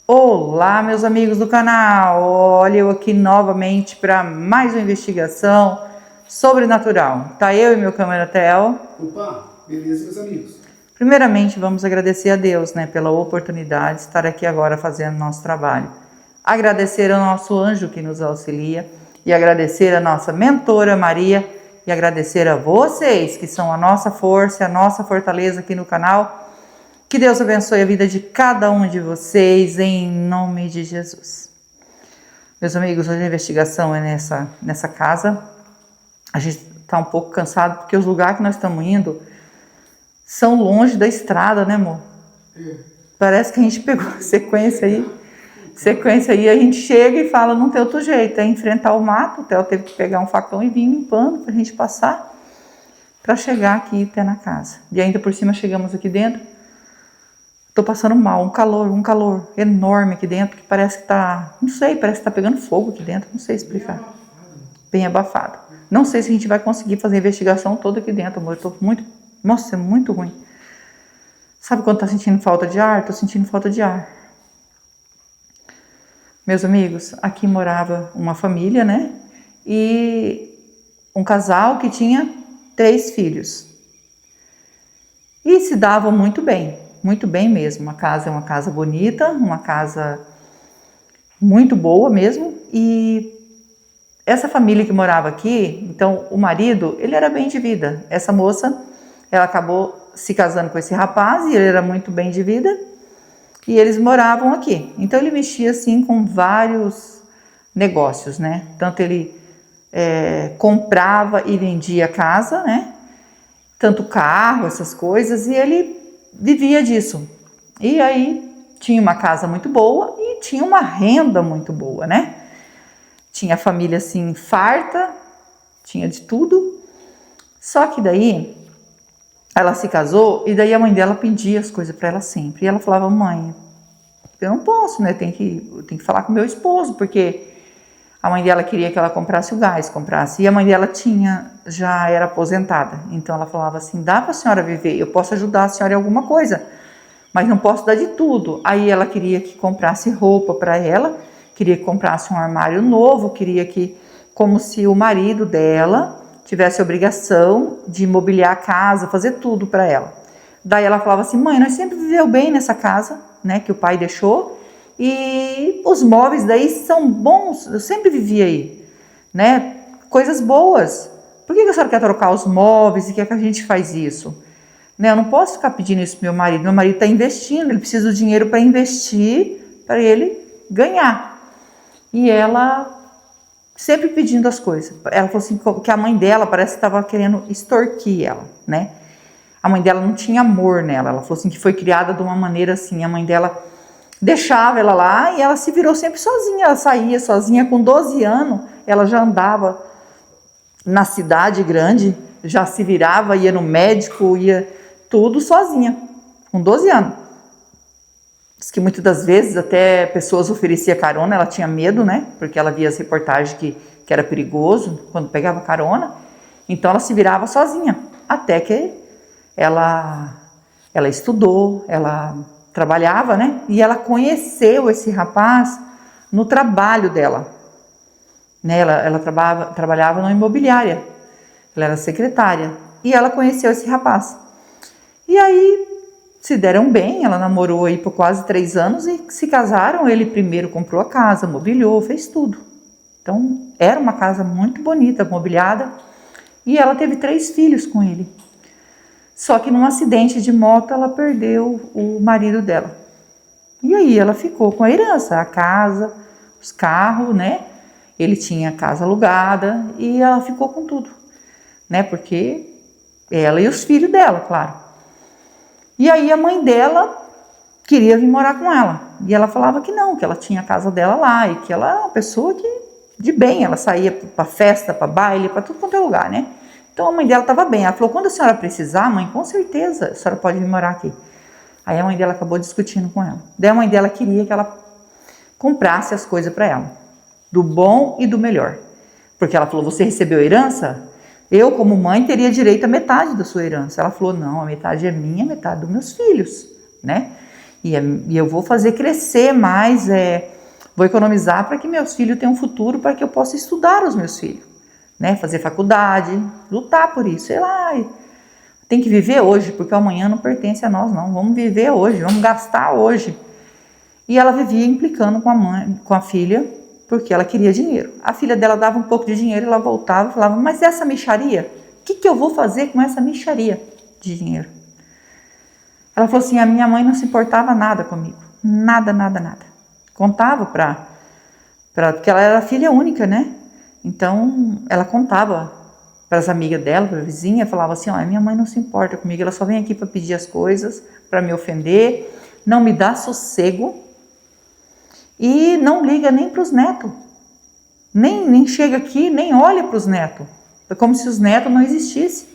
Olá, meus amigos do canal. Olha eu aqui novamente para mais uma investigação sobrenatural. Tá eu e meu cameratel. Opa, beleza, meus amigos? Primeiramente, vamos agradecer a Deus, pela oportunidade de estar aqui agora fazendo nosso trabalho. Agradecer ao nosso anjo que nos auxilia e agradecer a nossa mentora Maria e agradecer a vocês que são a nossa força, a nossa fortaleza aqui no canal. Que Deus abençoe a vida de cada um de vocês, em nome de Jesus. Meus amigos, hoje a investigação é nessa casa. A gente está um pouco cansado, porque os lugares que nós estamos indo são longe da estrada, né, amor? Parece que a gente pegou a sequência aí, a gente chega e fala, não tem outro jeito, é enfrentar o mato. O Theo teve que pegar um facão e vir limpando para a gente passar, para chegar aqui até na casa. E ainda por cima chegamos aqui dentro. Tô passando mal, um calor enorme aqui dentro, que parece que tá, não sei, parece que tá pegando fogo aqui dentro, não sei explicar. Bem abafado. Não sei se a gente vai conseguir fazer a investigação toda aqui dentro, amor. Eu tô muito, nossa, é muito ruim. Sabe quando tá sentindo falta de ar? Tô sentindo falta de ar. Meus amigos, aqui morava uma família, né? E um casal que tinha 3 filhos. E se davam muito bem mesmo. A casa é uma casa bonita, uma casa muito boa mesmo. E essa família que morava aqui, então o marido, ele era bem de vida. Essa moça, ela acabou se casando com esse rapaz e ele era muito bem de vida. E eles moravam aqui. Então ele mexia assim com vários negócios, né? Tanto ele comprava e vendia casa, né? Tanto carro, essas coisas, e ele vivia disso. E aí tinha uma casa muito boa e tinha uma renda muito boa, né? Tinha a família assim farta, tinha de tudo. Só que daí ela se casou e daí a mãe dela pedia as coisas para ela sempre. E ela falava, mãe, eu não posso, né? Eu tenho que falar com meu esposo, porque a mãe dela queria que ela comprasse o gás, e a mãe dela já era aposentada. Então ela falava assim, dá para a senhora viver, eu posso ajudar a senhora em alguma coisa, mas não posso dar de tudo. Aí ela queria que comprasse roupa para ela, queria que comprasse um armário novo, queria que, como se o marido dela tivesse a obrigação de mobiliar a casa, fazer tudo para ela. Daí ela falava assim, mãe, nós sempre viveu bem nessa casa, né, que o pai deixou, e os móveis daí são bons, eu sempre vivi aí, né, coisas boas. Por que a senhora quer trocar os móveis e quer que a gente faz isso? Né, eu não posso ficar pedindo isso pro meu marido está investindo, ele precisa do dinheiro para investir, para ele ganhar. E ela sempre pedindo as coisas. Ela falou assim, que a mãe dela parece que estava querendo extorquir ela, né? A mãe dela não tinha amor nela, ela falou assim que foi criada de uma maneira assim, a mãe dela deixava ela lá e ela se virou sempre sozinha, ela saía sozinha, com 12 anos, ela já andava na cidade grande, já se virava, ia no médico, ia tudo sozinha, com 12 anos. Diz que muitas das vezes até pessoas ofereciam carona, ela tinha medo, né, porque ela via as reportagens que era perigoso quando pegava carona, então ela se virava sozinha, até que ela estudou, ela trabalhava, né? E ela conheceu esse rapaz no trabalho dela, né? Ela trabalhava numa imobiliária, ela era secretária e ela conheceu esse rapaz. E aí se deram bem, ela namorou aí por quase 3 anos e se casaram. Ele primeiro comprou a casa, mobiliou, fez tudo. Então era uma casa muito bonita, mobiliada, e ela teve 3 filhos com ele. Só que num acidente de moto ela perdeu o marido dela. E aí ela ficou com a herança, a casa, os carros, né? Ele tinha a casa alugada e ela ficou com tudo, né? Porque ela e os filhos dela, claro. E aí a mãe dela queria vir morar com ela. E ela falava que não, que ela tinha a casa dela lá e que ela era uma pessoa de bem, ela saía para festa, para baile, para tudo quanto é lugar, né? Então a mãe dela estava bem. Ela falou, quando a senhora precisar, mãe, com certeza a senhora pode vir morar aqui. Aí a mãe dela acabou discutindo com ela. Daí a mãe dela queria que ela comprasse as coisas para ela, do bom e do melhor. Porque ela falou, você recebeu herança? Eu, como mãe, teria direito a metade da sua herança. Ela falou, não, a metade é minha, a metade dos meus filhos, né? E eu vou fazer crescer mais, vou economizar para que meus filhos tenham um futuro, para que eu possa estudar os meus filhos, né? Fazer faculdade, lutar por isso, sei lá. Tem que viver hoje, porque o amanhã não pertence a nós, não. Vamos viver hoje, vamos gastar hoje. E ela vivia implicando com a mãe, com a filha, porque ela queria dinheiro. A filha dela dava um pouco de dinheiro, ela voltava e falava, mas essa mixaria, o que eu vou fazer com essa mixaria de dinheiro? Ela falou assim, a minha mãe não se importava nada comigo. Nada, nada, nada. Contava porque ela era filha única, né? Então, ela contava para as amigas dela, para a vizinha, falava assim, ó, minha mãe não se importa comigo, ela só vem aqui para pedir as coisas, para me ofender, não me dá sossego e não liga nem para os netos. Nem chega aqui, nem olha para os netos. É como se os netos não existissem.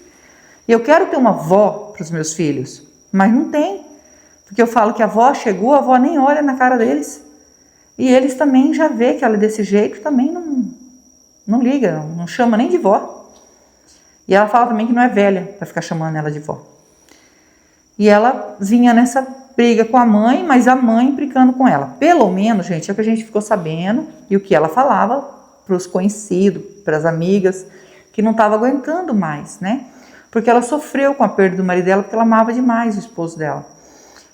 E eu quero ter uma avó para os meus filhos, mas não tem. Porque eu falo que a avó chegou, a avó nem olha na cara deles. E eles também já vê que ela é desse jeito, também não liga, não chama nem de vó. E ela fala também que não é velha para ficar chamando ela de vó. E ela vinha nessa briga com a mãe, mas a mãe implicando com ela. Pelo menos, gente, é o que a gente ficou sabendo e o que ela falava para os conhecidos, para as amigas, que não estava aguentando mais, né? Porque ela sofreu com a perda do marido dela, porque ela amava demais o esposo dela.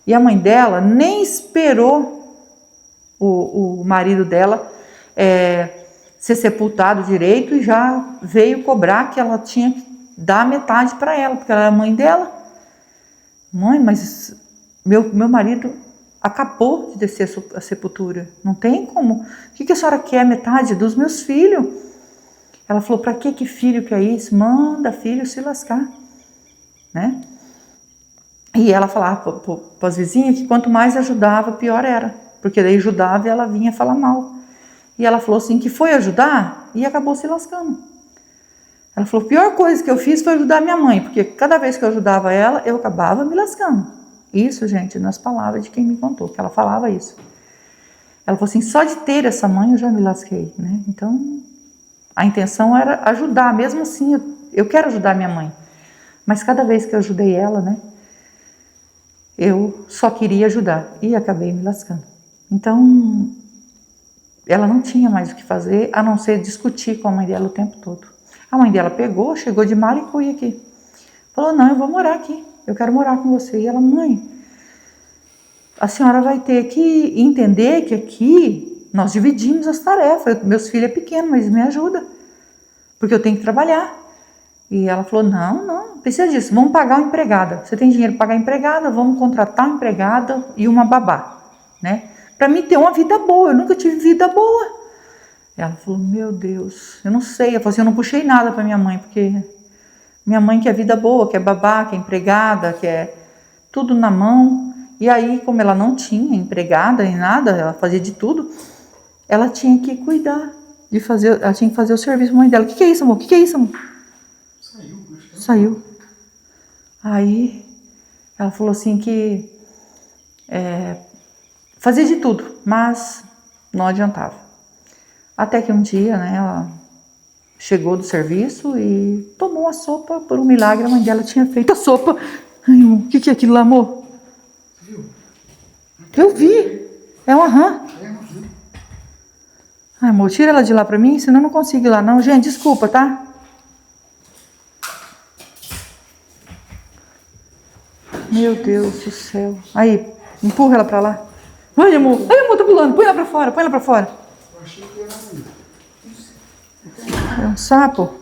E a mãe dela nem esperou o marido dela ser sepultado direito e já veio cobrar que ela tinha que dar metade para ela, porque ela era a mãe dela. Mãe, mas meu marido acabou de descer a sepultura, não tem como. O que a senhora quer? Metade dos meus filhos? Ela falou, para que filho que é isso? Manda filho se lascar, né? E ela falava para as vizinhas que quanto mais ajudava, pior era, porque daí ajudava e ela vinha falar mal. E ela falou assim que foi ajudar e acabou se lascando. Ela falou, a pior coisa que eu fiz foi ajudar minha mãe, porque cada vez que eu ajudava ela, eu acabava me lascando. Isso, gente, nas palavras de quem me contou, que ela falava isso. Ela falou assim, só de ter essa mãe eu já me lasquei, né? Então, a intenção era ajudar, mesmo assim, eu quero ajudar minha mãe. Mas cada vez que eu ajudei ela, né, eu só queria ajudar e acabei me lascando. Então, ela não tinha mais o que fazer, a não ser discutir com a mãe dela o tempo todo. A mãe dela pegou, chegou de mala e cuia aqui. Falou, não, eu vou morar aqui, eu quero morar com você. E ela, mãe, a senhora vai ter que entender que aqui nós dividimos as tarefas. Meus filhos é pequeno, mas me ajuda, porque eu tenho que trabalhar. E ela falou, não precisa disso, vamos pagar uma empregada. Você tem dinheiro para pagar empregada, vamos contratar uma empregada e uma babá, né? Para mim ter uma vida boa, eu nunca tive vida boa. Ela falou, meu Deus, eu não sei. Ela falou assim, eu não puxei nada para minha mãe, porque minha mãe quer vida boa, quer babá, quer empregada, quer tudo na mão. E aí, como ela não tinha empregada nem nada, ela fazia de tudo, ela tinha que cuidar, ela tinha que fazer o serviço da mãe dela. O que é isso, amor? O que é isso, amor? Saiu. Aí, ela falou assim que fazia de tudo, mas não adiantava. Até que um dia, né, ela chegou do serviço e tomou a sopa. Por um milagre, a mãe dela tinha feito a sopa. Ai, amor, o que é aquilo lá, amor? Você viu? Eu vi. É uma rã. Ai, amor, tira ela de lá pra mim, senão eu não consigo ir lá não. Gente, desculpa, tá? Meu Deus do céu. Aí, empurra ela pra lá. Ai, amor, tá pulando. Põe ela pra fora, põe ela pra fora. Eu achei que era É um sapo?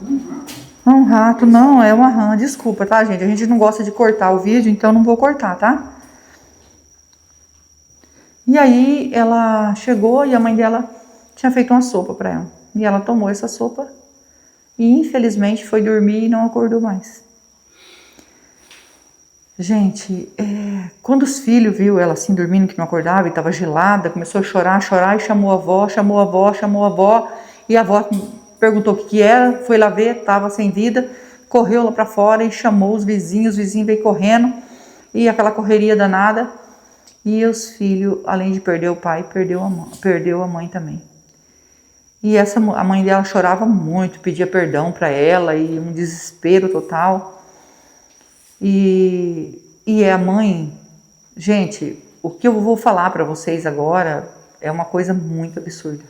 É um rato, não, é uma rã. Desculpa, tá, gente? A gente não gosta de cortar o vídeo, então não vou cortar, tá? E aí ela chegou e a mãe dela tinha feito uma sopa pra ela. E ela tomou essa sopa e infelizmente foi dormir e não acordou mais. Gente, quando os filhos viu ela assim dormindo, que não acordava e estava gelada, começou a chorar e chamou a avó, e a avó perguntou o que era, foi lá ver, estava sem vida, correu lá para fora e chamou os vizinhos veio correndo, e aquela correria danada, e os filhos, além de perder o pai, perdeu a mãe também. E a mãe dela chorava muito, pedia perdão para ela, e um desespero total. E a mãe, gente, o que eu vou falar para vocês agora é uma coisa muito absurda.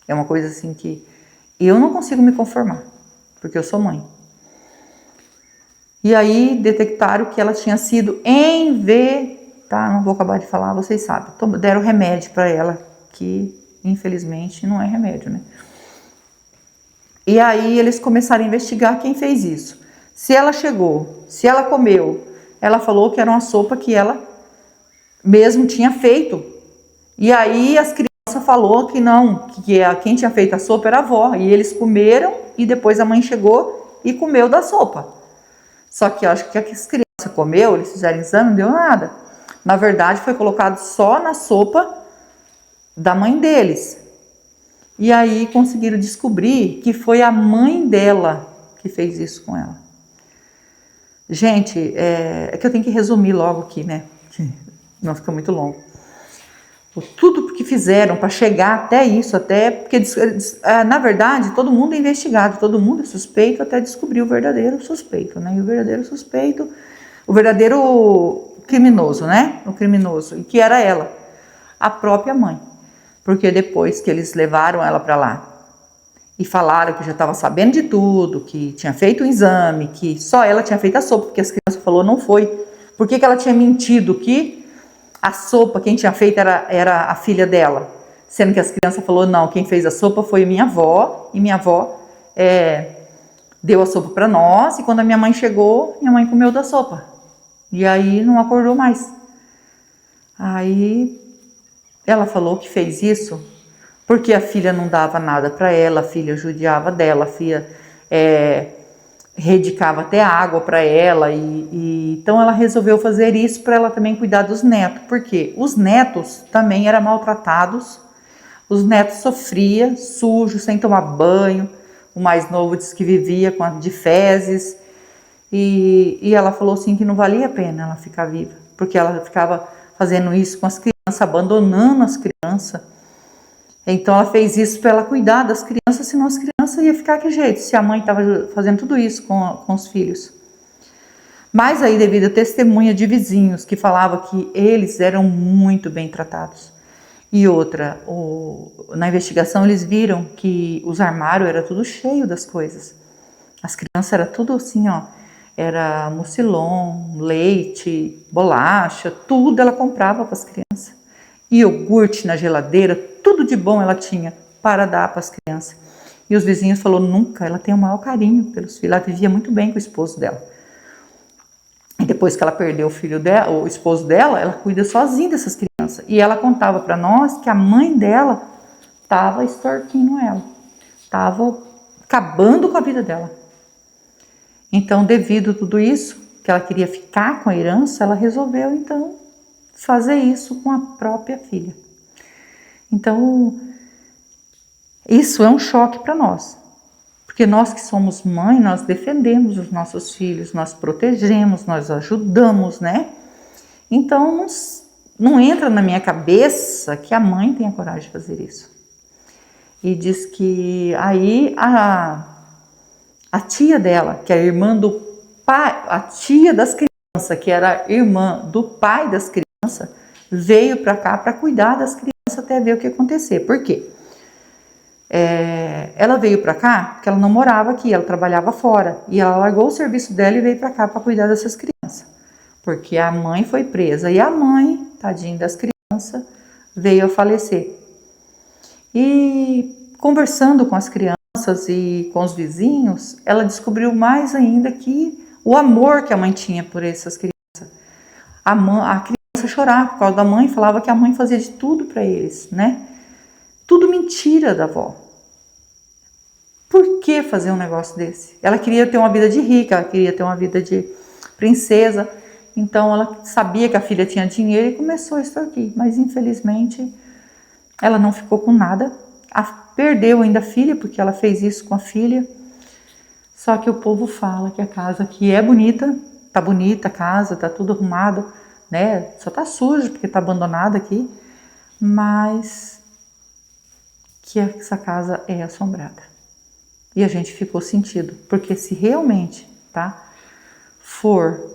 É uma coisa assim que eu não consigo me conformar, porque eu sou mãe. E aí detectaram que ela tinha sido tá? Não vou acabar de falar, vocês sabem. Deram remédio para ela, que infelizmente não é remédio, né? E aí eles começaram a investigar quem fez isso. Se ela chegou, se ela comeu, ela falou que era uma sopa que ela mesmo tinha feito. E aí as crianças falou que não, que quem tinha feito a sopa era a avó. E eles comeram e depois a mãe chegou e comeu da sopa. Só que eu acho que as crianças comeu, eles fizeram exame, não deu nada. Na verdade foi colocado só na sopa da mãe deles. E aí conseguiram descobrir que foi a mãe dela que fez isso com ela. Gente, é que eu tenho que resumir logo aqui, né? Não fica muito longo. Tudo que fizeram para chegar até isso, até porque na verdade todo mundo é investigado, todo mundo é suspeito até descobrir o verdadeiro suspeito, né? E o verdadeiro suspeito, o verdadeiro criminoso, né? O criminoso, e que era ela, a própria mãe. Porque depois que eles levaram ela para lá e falaram que já estava sabendo de tudo, que tinha feito um exame, que só ela tinha feito a sopa, porque as crianças falaram não foi. Por que ela tinha mentido que a sopa, quem tinha feito era a filha dela? Sendo que as crianças falaram não, quem fez a sopa foi minha avó, e minha avó deu a sopa para nós, e quando a minha mãe chegou, minha mãe comeu da sopa. E aí não acordou mais. Aí ela falou que fez isso porque a filha não dava nada para ela, a filha judiava dela, a filha redicava até água para ela, então ela resolveu fazer isso para ela também cuidar dos netos, porque os netos também eram maltratados, os netos sofriam, sujos, sem tomar banho, o mais novo disse que vivia de fezes, e ela falou assim que não valia a pena ela ficar viva, porque ela ficava fazendo isso com as crianças, abandonando as crianças. Então ela fez isso para ela cuidar das crianças, senão as crianças iam ficar que jeito, se a mãe estava fazendo tudo isso com os filhos. Mas aí devido a testemunha de vizinhos que falava que eles eram muito bem tratados. E outra, na investigação eles viram que os armários era tudo cheio das coisas. As crianças era tudo assim, ó, era mucilon, leite, bolacha, tudo ela comprava para as crianças. Iogurte na geladeira, tudo de bom ela tinha para dar para as crianças. E os vizinhos falaram, nunca, ela tem o maior carinho pelos filhos, ela vivia muito bem com o esposo dela. E depois que ela perdeu o esposo dela, ela cuida sozinha dessas crianças. E ela contava para nós que a mãe dela estava extorquindo ela, estava acabando com a vida dela. Então, devido a tudo isso, que ela queria ficar com a herança, ela resolveu, então, fazer isso com a própria filha. Então, isso é um choque para nós. Porque nós que somos mãe, nós defendemos os nossos filhos, nós protegemos, nós ajudamos, né? Então, não entra na minha cabeça que a mãe tenha coragem de fazer isso. E diz que aí a tia dela, que é a irmã do pai, a tia das crianças, que era irmã do pai das crianças, veio para cá para cuidar das crianças até ver o que ia acontecer. Por quê? Ela veio para cá porque ela não morava aqui, ela trabalhava fora. E ela largou o serviço dela e veio para cá para cuidar dessas crianças. Porque a mãe foi presa e a mãe, tadinha das crianças, veio a falecer. E conversando com as crianças e com os vizinhos, ela descobriu mais ainda que o amor que a mãe tinha por essas crianças. A criança chorava por causa da mãe, falava que a mãe fazia de tudo para eles, né? Tudo mentira da avó. Por que fazer um negócio desse? Ela queria ter uma vida de rica, ela queria ter uma vida de princesa, então ela sabia que a filha tinha dinheiro e começou a extorquir, mas infelizmente ela não ficou com nada, perdeu ainda a filha, porque ela fez isso com a filha, só que o povo fala que a casa aqui é bonita a casa, tá tudo arrumado, né? Só tá sujo porque tá abandonada aqui, mas que essa casa é assombrada. E a gente ficou sentido, porque se realmente, tá, for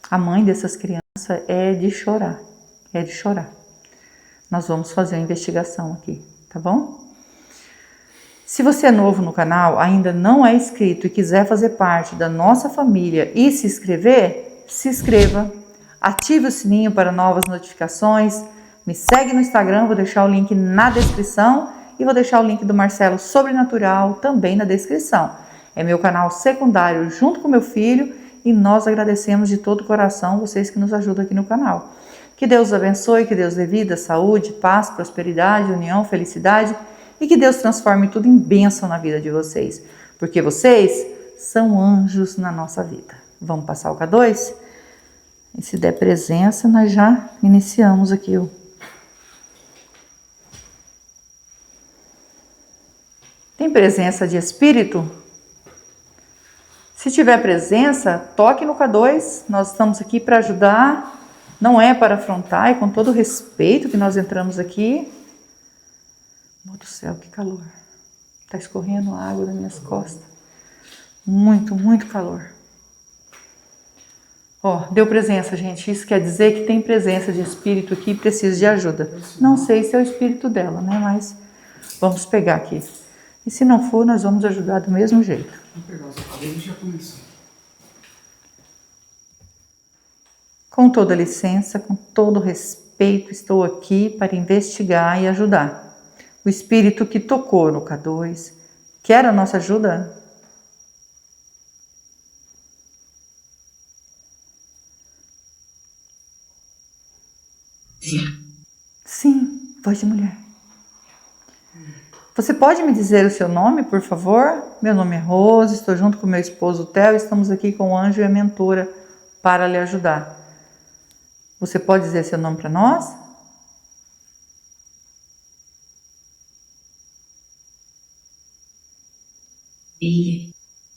a mãe dessas crianças, é de chorar. é de chorar. Nós vamos fazer uma investigação aqui, tá bom? Se você é novo no canal, ainda não é inscrito e quiser fazer parte da nossa família e se inscrever, se inscreva, ative o sininho para novas notificações, me segue no Instagram, vou deixar o link na descrição e vou deixar o link do Marcelo Sobrenatural também na descrição. É meu canal secundário junto com meu filho e nós agradecemos de todo o coração vocês que nos ajudam aqui no canal. Que Deus abençoe, que Deus dê vida, saúde, paz, prosperidade, união, felicidade e que Deus transforme tudo em bênção na vida de vocês, porque vocês são anjos na nossa vida. Vamos passar o K2? E se der presença, nós já iniciamos aqui o... Tem presença de espírito? Se tiver presença, toque no K2, nós estamos aqui para ajudar, não é para afrontar, é com todo o respeito que nós entramos aqui. Meu Deus do céu, que calor. Tá escorrendo água das minhas costas. Muito, muito calor. Ó, deu presença, gente. Isso quer dizer que tem presença de espírito aqui e precisa de ajuda. Não sei se é o espírito dela, né? Mas vamos pegar aqui. E se não for, nós vamos ajudar do mesmo jeito. Vamos pegar os aparelhos e já começou. Com toda licença, com todo respeito, estou aqui para investigar e ajudar. O espírito que tocou no K2 quer a nossa ajuda? Sim, voz de mulher. Você pode me dizer o seu nome, por favor? Meu nome é Rose, estou junto com meu esposo Theo, estamos aqui com o anjo e a mentora para lhe ajudar. Você pode dizer seu nome para nós?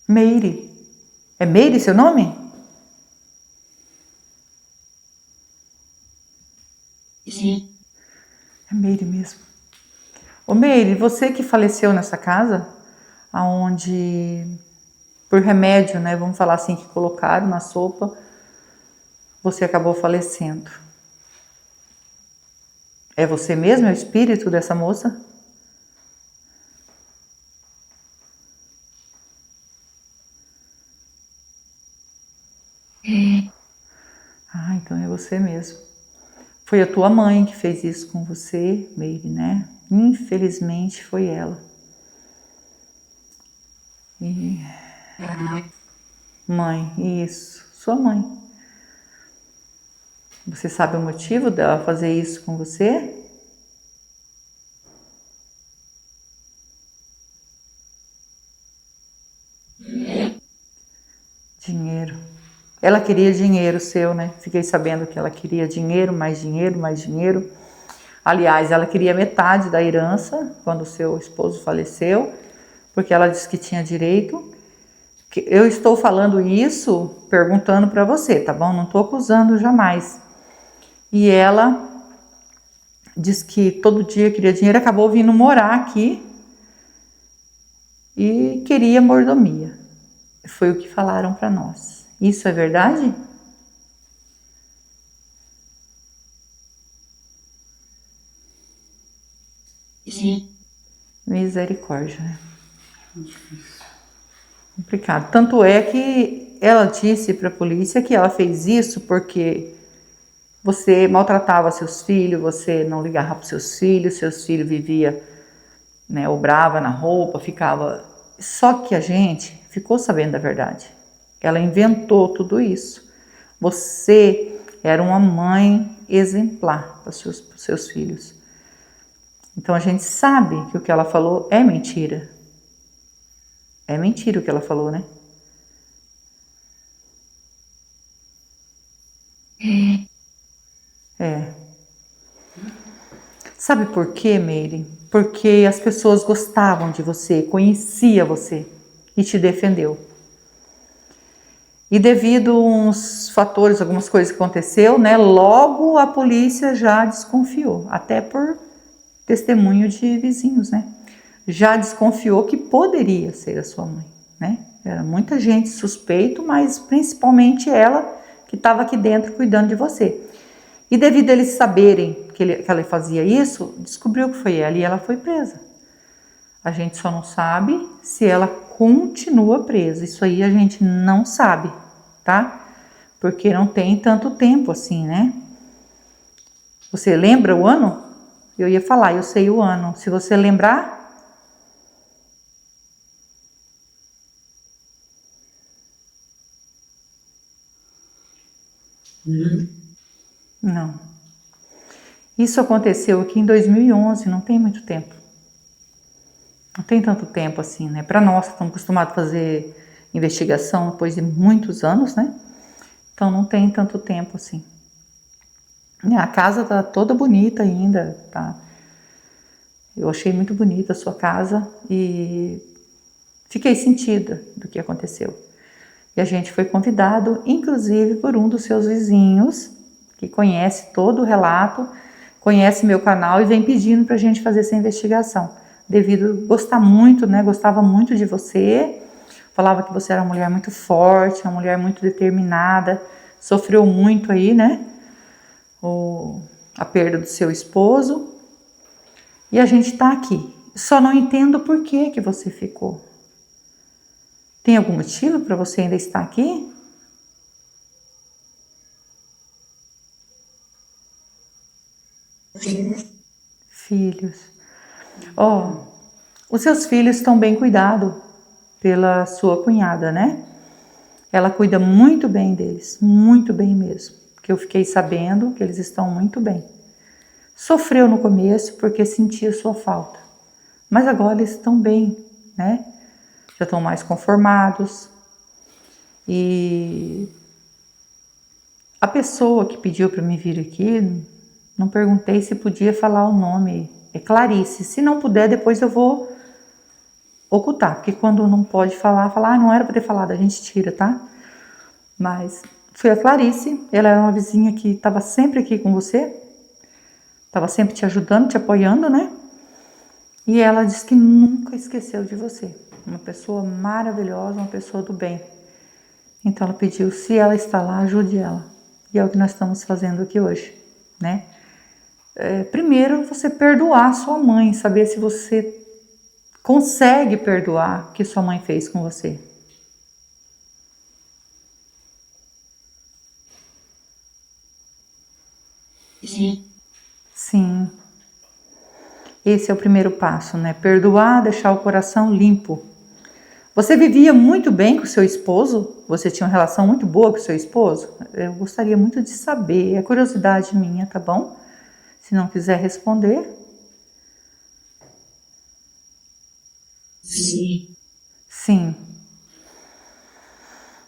Meire. É Meire seu nome? Sim. É Meire mesmo. Ô Meire, você que faleceu nessa casa, aonde por remédio, né, vamos falar assim, que colocaram na sopa, você acabou falecendo. É você mesmo, é o espírito dessa moça? Ah, então é você mesmo. Foi a tua mãe que fez isso com você, Meire, né? Infelizmente foi ela. E... Mãe, isso, sua mãe. Você sabe o motivo dela fazer isso com você? Dinheiro. Ela queria dinheiro seu, né? Fiquei sabendo que ela queria dinheiro, mais dinheiro, mais dinheiro. Aliás, ela queria metade da herança quando o seu esposo faleceu, porque ela disse que tinha direito. Eu estou falando isso perguntando para você, tá bom? Não estou acusando jamais. E ela disse que todo dia queria dinheiro, acabou vindo morar aqui e queria mordomia. Foi o que falaram para nós. Isso é verdade? Sim. Misericórdia, né? Complicado. Tanto é que ela disse para a polícia que ela fez isso porque você maltratava seus filhos, você não ligava para seus filhos viviam, né, obrava na roupa, ficava... Só que a gente ficou sabendo da verdade. Ela inventou tudo isso. Você era uma mãe exemplar para os seus filhos. Então a gente sabe que o que ela falou é mentira. É mentira o que ela falou, né? É. Sabe por quê, Meire? Porque as pessoas gostavam de você, conhecia você e te defendeu. E devido a uns fatores, algumas coisas que aconteceu, né? Logo a polícia já desconfiou, até por testemunho de vizinhos, né? Já desconfiou que poderia ser a sua mãe, né? Era muita gente suspeito, mas principalmente ela que estava aqui dentro cuidando de você. E devido a eles saberem que ela fazia isso, descobriu que foi ela e ela foi presa. A gente só não sabe se ela continua presa. Isso aí a gente não sabe, tá? Porque não tem tanto tempo assim, né? Você lembra o ano? Eu ia falar, eu sei o ano. Se você lembrar... Não. Isso aconteceu aqui em 2011, não tem muito tempo. Não tem tanto tempo assim, né? Para nós que estamos acostumados a fazer investigação depois de muitos anos, né? Então não tem tanto tempo assim. A casa tá toda bonita ainda, tá? Eu achei muito bonita a sua casa e fiquei sentida do que aconteceu. E a gente foi convidado, inclusive, por um dos seus vizinhos, que conhece todo o relato, conhece meu canal e vem pedindo para a gente fazer essa investigação. Devido a gostar muito, né? Gostava muito de você, falava que você era uma mulher muito forte, uma mulher muito determinada, sofreu muito aí, né? A perda do seu esposo. E a gente está aqui. Só não entendo por que você ficou. Tem algum motivo para você ainda estar aqui? Filhos. Os seus filhos estão bem cuidados pela sua cunhada, né? Ela cuida muito bem deles, muito bem mesmo. Porque eu fiquei sabendo que eles estão muito bem. Sofreu no começo porque sentia sua falta. Mas agora eles estão bem, né? Já estão mais conformados. E a pessoa que pediu para me vir aqui, não perguntei se podia falar o nome. É Clarice. Se não puder, depois eu vou ocultar. Porque quando não pode falar, não era para ter falado, a gente tira, tá? Mas foi a Clarice. Ela era uma vizinha que estava sempre aqui com você. Estava sempre te ajudando, te apoiando, né? E ela disse que nunca esqueceu de você. Uma pessoa maravilhosa, uma pessoa do bem. Então ela pediu, se ela está lá, ajude ela. E é o que nós estamos fazendo aqui hoje, né? Primeiro, você perdoar sua mãe, saber se você consegue perdoar o que sua mãe fez com você. Sim. Sim. Esse é o primeiro passo, né? Perdoar, deixar o coração limpo. Você vivia muito bem com o seu esposo? Você tinha uma relação muito boa com o seu esposo? Eu gostaria muito de saber, é curiosidade minha, tá bom? Se não quiser responder. Sim. Sim.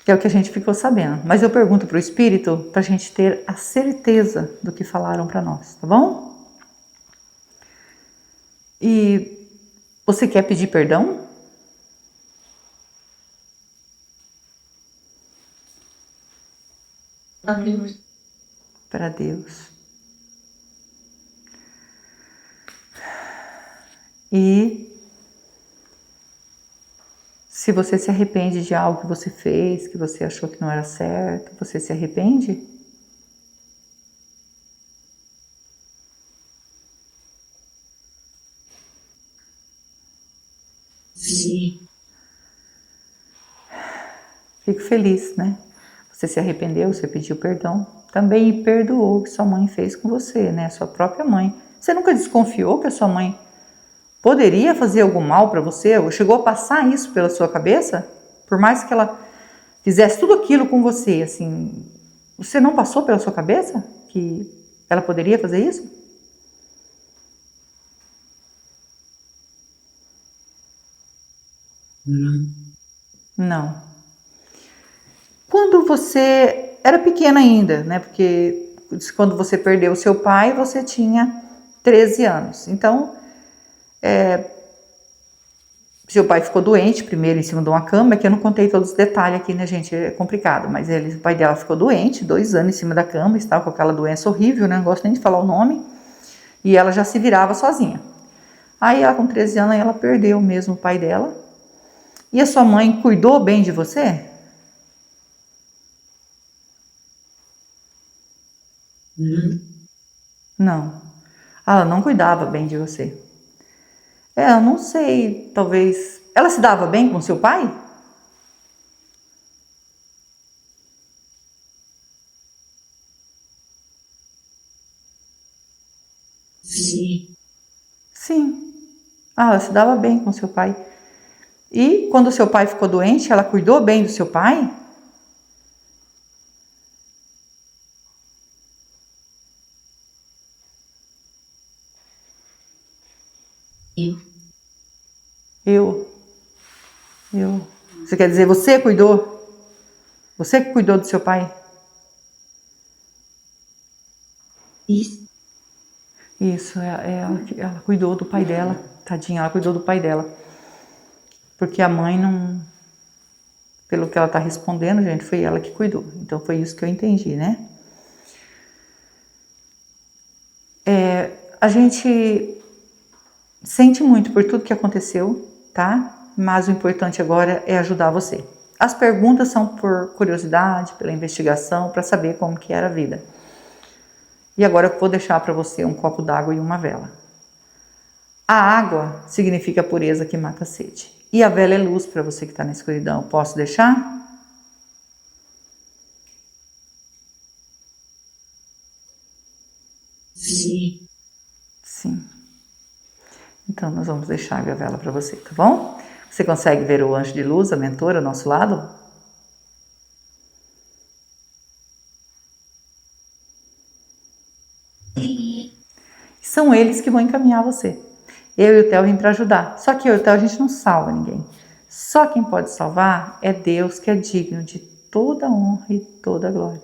É o que a gente ficou sabendo. Mas eu pergunto para o espírito para a gente ter a certeza do que falaram para nós, tá bom? E você quer pedir perdão? Adeus. Para Deus. E se você se arrepende de algo que você fez, que você achou que não era certo, você se arrepende? Sim. Fico feliz, né? Você se arrependeu, você pediu perdão. Também perdoou o que sua mãe fez com você, né? Sua própria mãe. Você nunca desconfiou que a sua mãe poderia fazer algum mal para você? Ou chegou a passar isso pela sua cabeça? Por mais que ela fizesse tudo aquilo com você, assim, você não passou pela sua cabeça que ela poderia fazer isso? Não. Não. Quando você era pequena ainda, né? Porque quando você perdeu o seu pai, você tinha 13 anos. Então, seu pai ficou doente primeiro em cima de uma cama, que eu não contei todos os detalhes aqui, né, gente? É complicado, mas o pai dela ficou doente, 2 anos em cima da cama, estava com aquela doença horrível, né? Não gosto nem de falar o nome. E ela já se virava sozinha. Aí ela com 13 anos, ela perdeu mesmo o pai dela. E a sua mãe cuidou bem de você? Não. Não. Ela não cuidava bem de você. Eu não sei, talvez... Ela se dava bem com seu pai? Sim. Sim. Ela se dava bem com seu pai. E quando seu pai ficou doente, ela cuidou bem do seu pai? Eu. Eu. Eu. Você quer dizer, você cuidou? Você que cuidou do seu pai? Isso. Isso, ela cuidou do pai dela. Tadinha, ela cuidou do pai dela. Porque a mãe não... Pelo que ela está respondendo, gente, foi ela que cuidou. Então foi isso que eu entendi, né? A gente sente muito por tudo que aconteceu, tá? Mas o importante agora é ajudar você. As perguntas são por curiosidade, pela investigação, para saber como que era a vida. E agora eu vou deixar para você um copo d'água e uma vela. A água significa a pureza que mata a sede. E a vela é luz para você que está na escuridão. Posso deixar? Sim. Sim. Então nós vamos deixar a vela para você, tá bom? Você consegue ver o anjo de luz, a mentora, ao nosso lado? Sim. São eles que vão encaminhar você. Eu e o Theo vim para ajudar. Só que eu e o Theo a gente não salva ninguém. Só quem pode salvar é Deus, que é digno de toda honra e toda glória.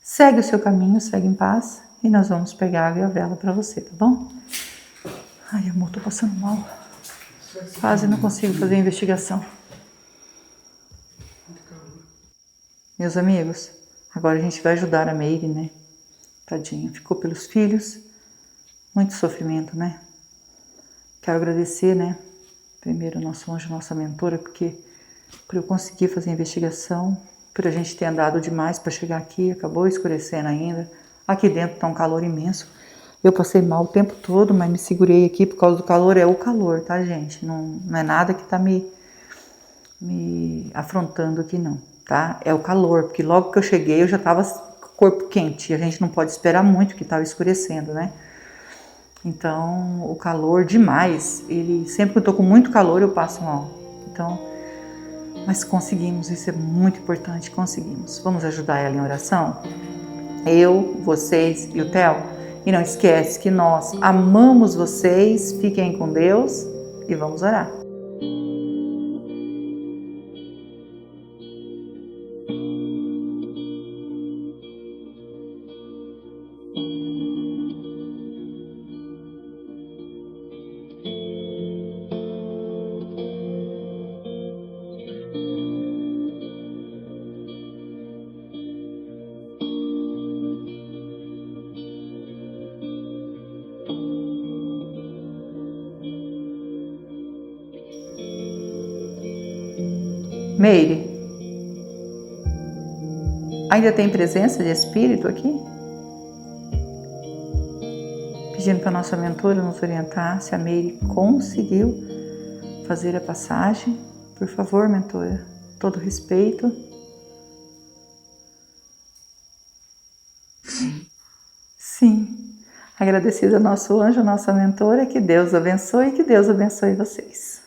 Segue o seu caminho, segue em paz e nós vamos pegar a água e a vela para você, tá bom? Ai, amor, tô passando mal. Quase não consigo fazer a investigação. Meus amigos, agora a gente vai ajudar a Meire, né? Tadinha, ficou pelos filhos. Muito sofrimento, né? Quero agradecer, né? Primeiro o nosso anjo, nossa mentora, porque por eu conseguir fazer a investigação, por a gente ter andado demais para chegar aqui, acabou escurecendo ainda. Aqui dentro tá um calor imenso. Eu passei mal o tempo todo, mas me segurei aqui por causa do calor. É o calor, tá, gente? Não é nada que tá me afrontando aqui, não, tá? É o calor, porque logo que eu cheguei eu já tava com o corpo quente. E a gente não pode esperar muito, que tava escurecendo, né? Então, o calor demais, sempre que eu tô com muito calor eu passo mal. Então, mas conseguimos, isso é muito importante, conseguimos. Vamos ajudar ela em oração? Eu, vocês e o Theo. E não esquece que nós amamos vocês, fiquem com Deus e vamos orar. Meire, ainda tem presença de espírito aqui? Pedindo para nossa mentora nos orientar se a Meire conseguiu fazer a passagem. Por favor, mentora, todo respeito. Sim. Agradecida ao nosso anjo, nossa mentora, que Deus abençoe e que Deus abençoe vocês.